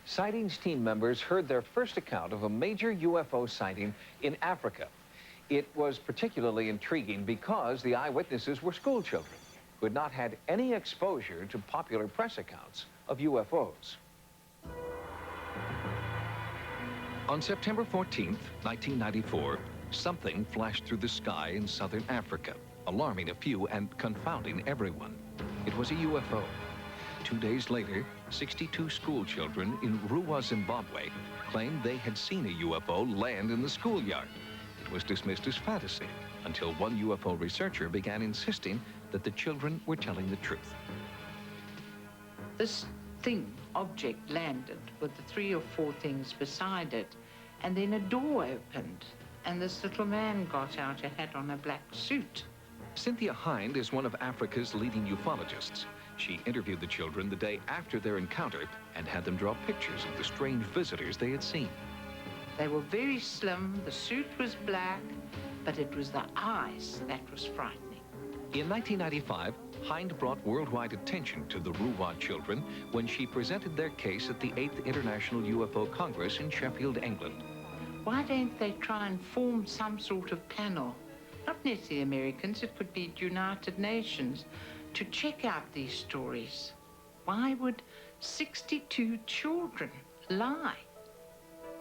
Sightings team members heard their first account of a major UFO sighting in Africa. It was particularly intriguing because the eyewitnesses were school children who had not had any exposure to popular press accounts of UFOs. On September 14th, 1994, something flashed through the sky in southern Africa, alarming a few and confounding everyone. It was a UFO. 2 days later, 62 school children in Ruwa, Zimbabwe, claimed they had seen a UFO land in the schoolyard. It was dismissed as fantasy until one UFO researcher began insisting that the children were telling the truth. This object landed with the 3 or 4 things beside it, and then a door opened, and this little man got out, a hat on, a black suit. Cynthia Hind is one of Africa's leading ufologists. She interviewed the children the day after their encounter and had them draw pictures of the strange visitors they had seen. They were very slim, the suit was black, but it was the eyes that was frightening. In 1995, Hind brought worldwide attention to the Ruwa children when she presented their case at the 8th International UFO Congress in Sheffield, England. Why don't they try and form some sort of panel, not necessarily Americans, it could be United Nations, to check out these stories? Why would 62 children lie?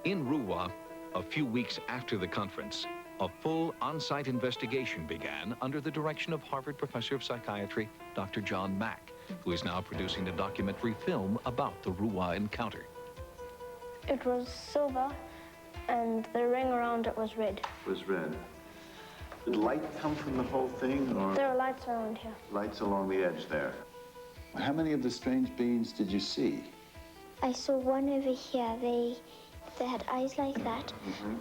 In Ruwa, a few weeks after the conference, a full on-site investigation began under the direction of Harvard professor of psychiatry, Dr. John Mack, who is now producing a documentary film about the Ruwa encounter. It was silver, and the ring around it was red. It was red. Did light come from the whole thing, or? There are lights around here. Lights along the edge there. How many of the strange beings did you see? I saw one over here. They had eyes like that,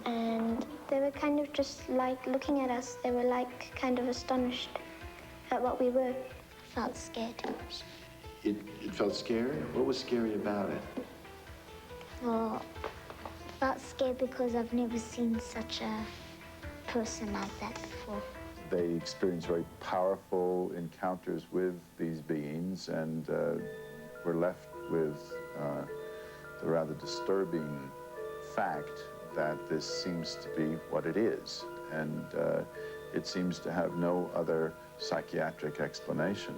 and they were kind of just like looking at us. They were like kind of astonished at what we were. I felt scared. It felt scary? What was scary about it? Well, I felt scared because I've never seen such a person like that before. They experienced very powerful encounters with these beings and were left with the rather disturbing fact that this seems to be what it is, and it seems to have no other psychiatric explanation.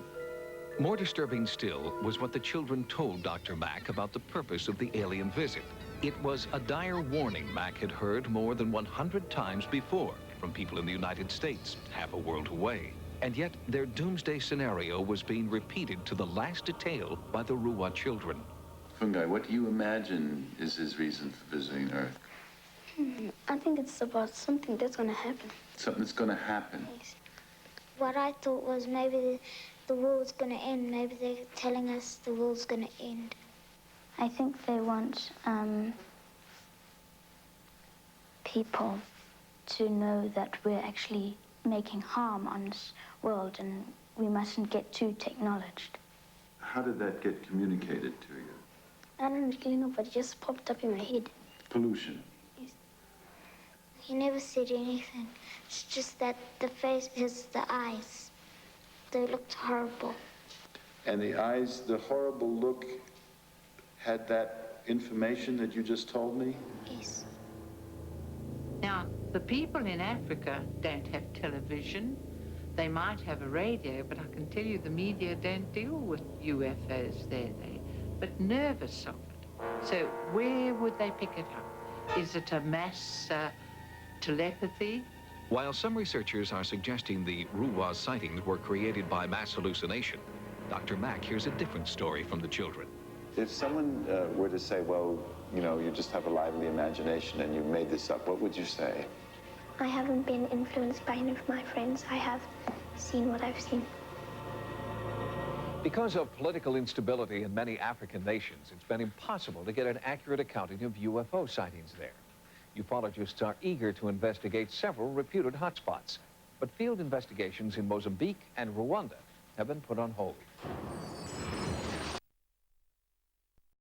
More disturbing still was what the children told Dr. Mack about the purpose of the alien visit. It was a dire warning Mack had heard more than 100 times before from people in the United States, half a world away. And yet their doomsday scenario was being repeated to the last detail by the Ruwa children. Fungi, what do you imagine is his reason for visiting Earth? I think it's about something that's going to happen. Something that's going to happen? Yes. What I thought was maybe the world's going to end. Maybe they're telling us the world's going to end. I think they want people to know that we're actually making harm on this world and we mustn't get too technologized. How did that get communicated to you? I don't really know, but it just popped up in my head. Pollution? Yes. He never said anything. It's just that the face is the eyes. They looked horrible. And the eyes, the horrible look, had that information that you just told me? Yes. Now, the people in Africa don't have television. They might have a radio, but I can tell you the media don't deal with UFOs there. They're but nervous of it. So where would they pick it up? Is it a mass telepathy? While some researchers are suggesting the Ruwa sightings were created by mass hallucination, Dr. Mack hears a different story from the children. If someone were to say, well, you know, you just have a lively imagination and you made this up, what would you say? I haven't been influenced by any of my friends. I have seen what I've seen. Because of political instability in many African nations, it's been impossible to get an accurate accounting of UFO sightings there. Ufologists are eager to investigate several reputed hotspots, but field investigations in Mozambique and Rwanda have been put on hold.